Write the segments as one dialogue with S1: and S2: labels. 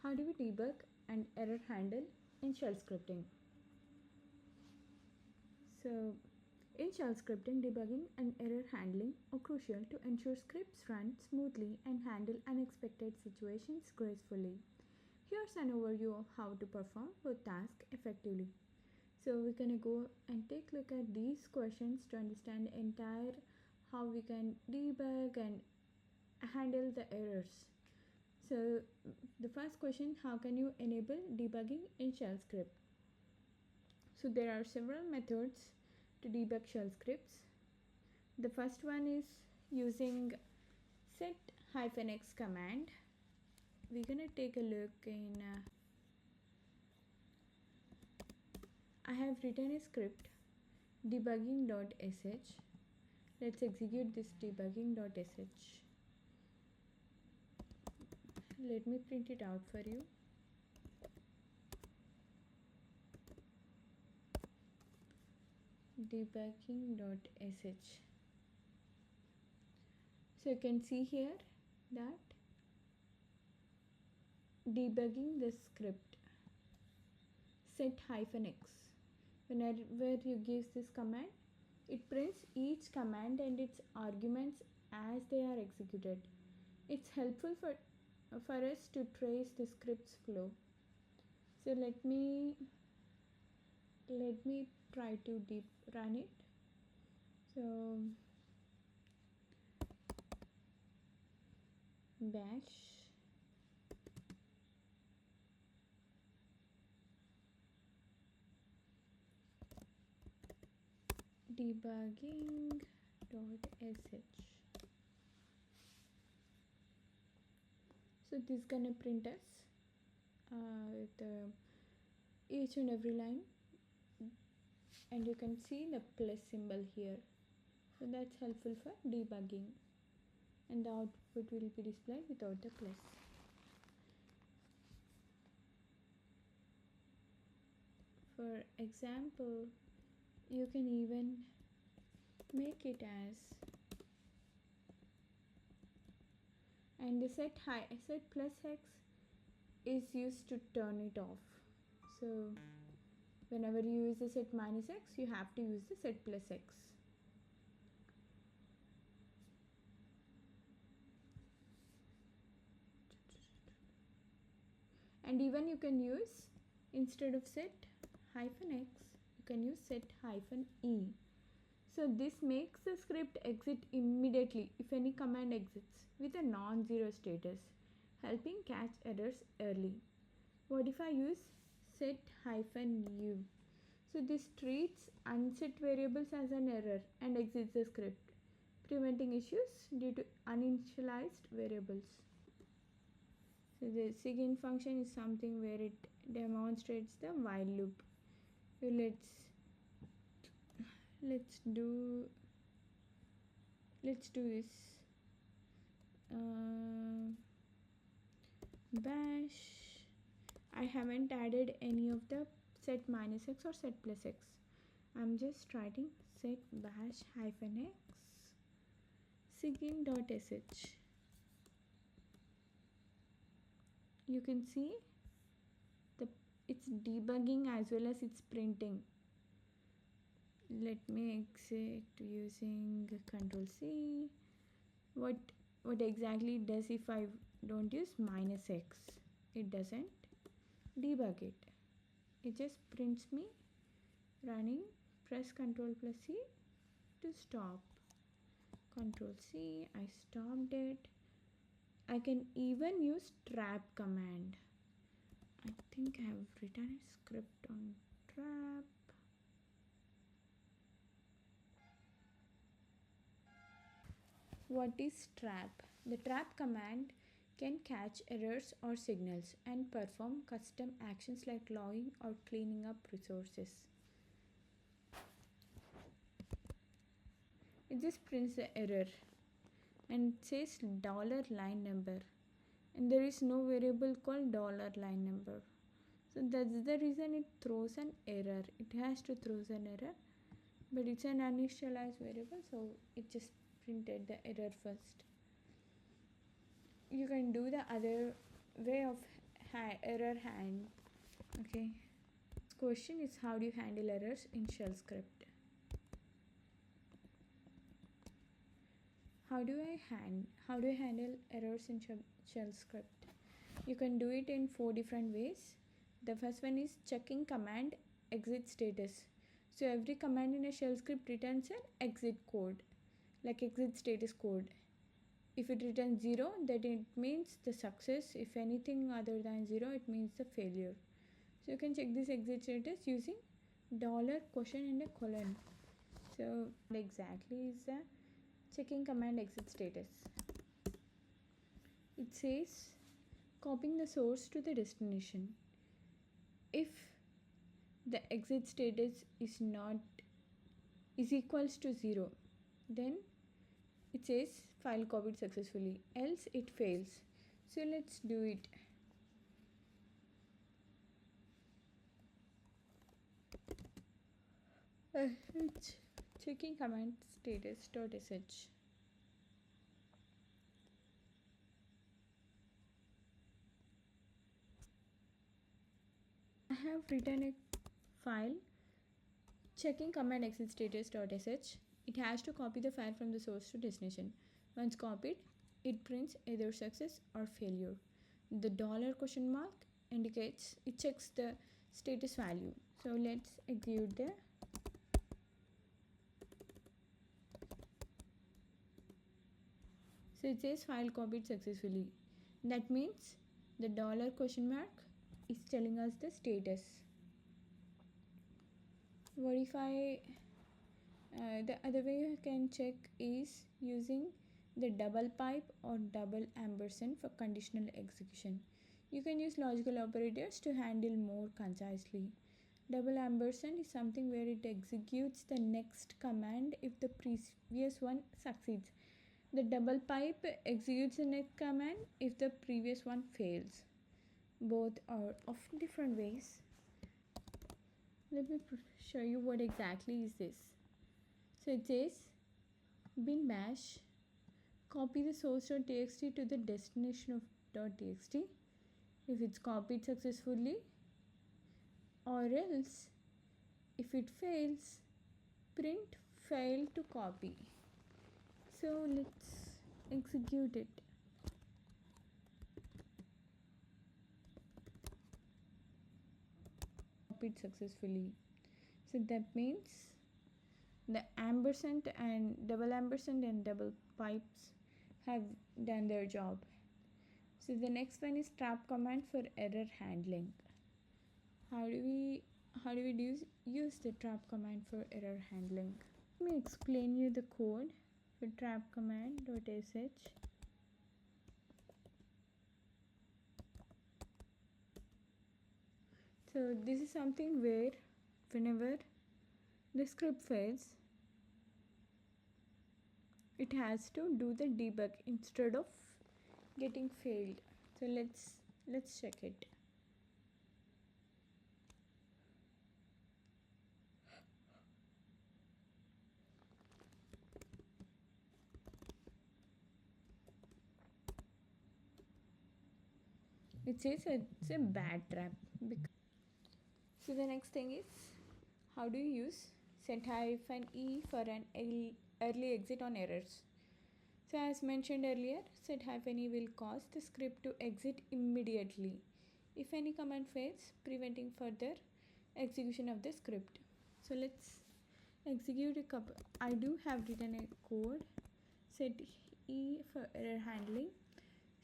S1: How do we debug and error handle in shell scripting? So, in shell scripting, debugging and error handling are crucial to ensure scripts run smoothly and handle unexpected situations gracefully. Here's an overview of how to perform both tasks effectively. So we're gonna go and take a look at these questions to understand the entire how we can debug and handle the errors. So the first question, how can you enable debugging in shell script? So there are several methods to debug shell scripts. The first one is using set-x command. We're gonna take a look in I have written a script debugging.sh. Let's execute this debugging.sh. Let me print it out for you. Debugging.sh. So you can see here that debugging the script set-x. Whenever you give this command, it prints each command and its arguments as they are executed. It's helpful for us to trace the script's flow. So let me try to run it. So bash debugging.sh. So this is gonna print us each and every line, and you can see the plus symbol here. So that's helpful for debugging, and the output will be displayed without the plus. For example, you can even make it as, and the set plus x is used to turn it off. So whenever you use the set minus x, you have to use the set plus x. And even you can use, instead of set hyphen x, you can use set hyphen e. So this makes the script exit immediately if any command exits with a non-zero status, helping catch errors early. What if I use set hyphen u? So this treats unset variables as an error and exits the script, preventing issues due to uninitialized variables. So the SIGIN function is something where it demonstrates the while loop. So let's do this. Bash. I haven't added any of the set minus x or set plus x. I'm just writing set bash hyphen x sigin.sh. You can see it's debugging as well as it's printing. Let me exit using Control C. What exactly it does if I don't use minus x? It doesn't debug it. It just prints me running. Press Control plus C to stop. Control C, I stopped it. I can even use trap command. I think I have written a script on trap. What is trap? The trap command can catch errors or signals and perform custom actions like logging or cleaning up resources. It just prints the error and it says $line number, and there is no variable called $line number. So that's the reason it throws an error. It has to throw an error, but it's an uninitialized variable, so it just printed the error first. You can do the other way of error hand. Okay. This question is, how do you handle errors in shell script? How do I handle errors in shell script? You can do it in 4 different ways. The first one is checking command exit status. So every command in a shell script returns an exit code, like exit status code. If it returns 0, then it means the success. If anything other than 0, it means the failure. So you can check this exit status using $question and a colon. So exactly is the checking command exit status. It says copying the source to the destination. If the exit status is equals to 0, then it says file copied successfully, else it fails. So let's do it. It's checking command status.sh. I have written a file checking command exit status.sh. It has to copy the file from the source to destination. Once copied, it prints either success or failure. The $question mark indicates it checks the status value. So let's execute the So it says file copied successfully. That means the $question mark is telling us the status. What if the other way you can check is using the double pipe or double ampersand for conditional execution. You can use logical operators to handle more concisely. Double ampersand is something where it executes the next command if the previous one succeeds. The double pipe executes the next command if the previous one fails. Both are of different ways. Let me show you what exactly is this. So it says bin bash copy the source.txt to the destination of .txt if it's copied successfully, or else if it fails, print fail to copy. So let's execute it. Copied successfully. So that means the ampersand and double pipes have done their job. So the next one is trap command for error handling. How do we use the trap command for error handling? Let me explain you the code for trap command.sh. So this is something where whenever the script fails, it has to do the debug instead of getting failed. So let's check it. It says it's a bad trap. So the next thing is, how do you use set-e for an early exit on errors? So as mentioned earlier, set-e will cause the script to exit immediately if any command fails, preventing further execution of the script. So let's execute a couple. I do have written a code set-e for error handling.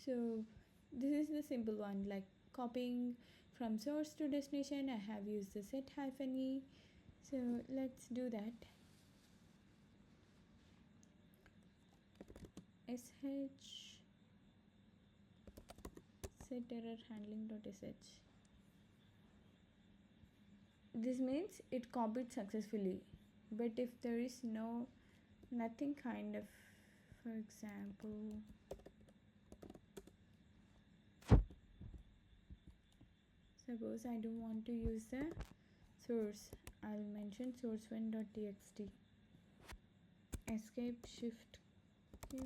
S1: So this is the simple one, like copying from source to destination. I have used the set-e. So let's do that. sh set error handling.sh. This means it copied successfully, but if there is nothing kind of, for example, suppose I don't want to use the source, I'll mention source1.txt. Escape shift q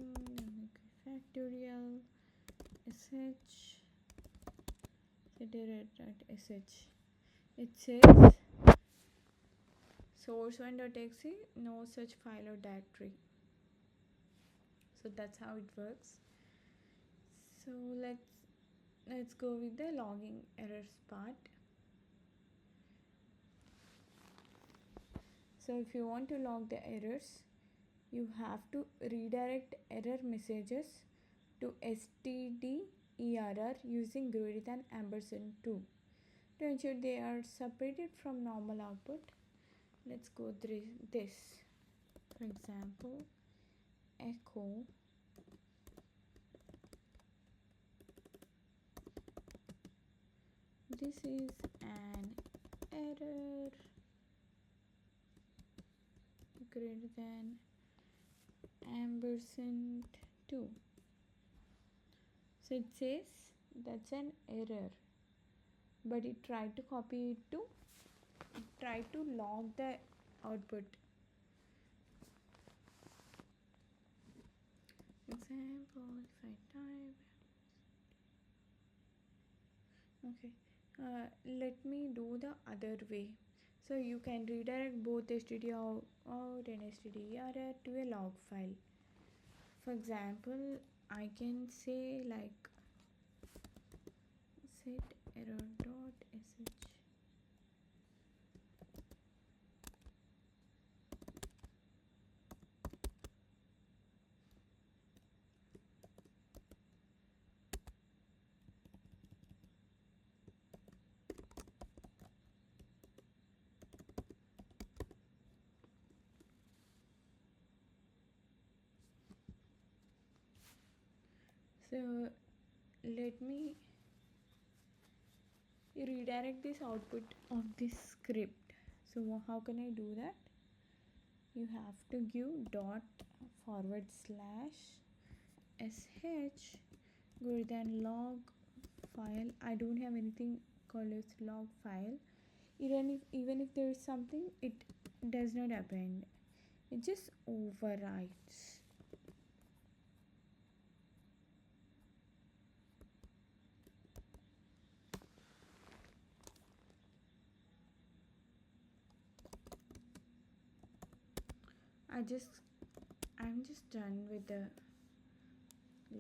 S1: factorial sh. seterate.sh. It says source1.exe, no such file or directory. So that's how it works. So let's go with the logging errors part. So if you want to log the errors, you have to redirect error messages to stderr using greater than ampersand 2 to ensure they are separated from normal output. Let's go through this. For example, echo this is an error greater than ampersand 2. So it says that's an error, but it tried to copy it to try to log the output. Example, if I type, okay, let me do the other way. So you can redirect both std out and stderr to a log file. For example, I can say like set error.sh. So let me redirect this output of this script. So how can I do that? You have to give dot forward slash sh greater than log file. I don't have anything called as log file. Even if there is something, it does not append. It just overwrites. I'm just done with the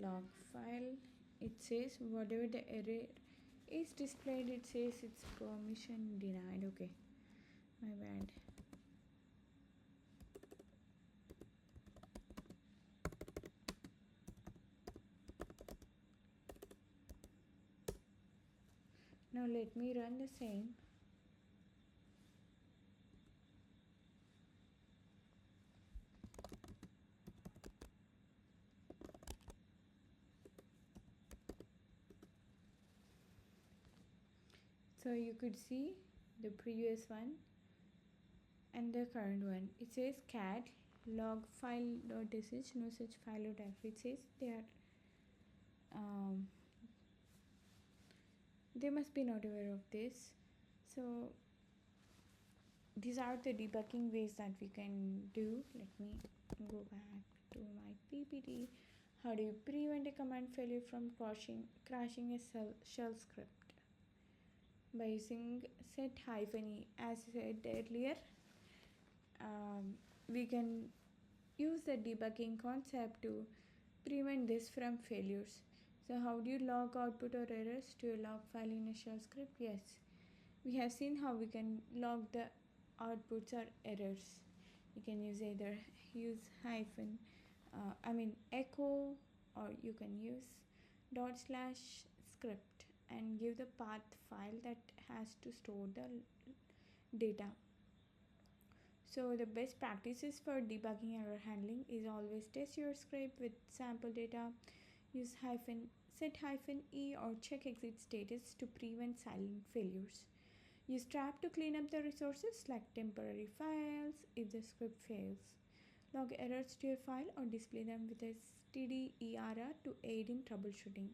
S1: log file. It says whatever the error is displayed, it says it's permission denied. Okay, my bad. Now let me run the same. So you could see the previous one and the current one. It says cat log file.sh, no such file or directory. It says they must be not aware of this. So these are the debugging ways that we can do. Let me go back to my PPT. How do you prevent a command failure from crashing a shell script? By using set-e. As I said earlier, we can use the debugging concept to prevent this from failures. So how do you log output or errors to a log file in a shell script? Yes, we have seen how we can log the outputs or errors. You can use hyphen, echo, or you can use dot slash script and give the path file that has to store the data. So the best practices for debugging error handling is always test your script with sample data, use set-e or check exit status to prevent silent failures. Use trap to clean up the resources like temporary files if the script fails. Log errors to a file or display them with a stderr to aid in troubleshooting.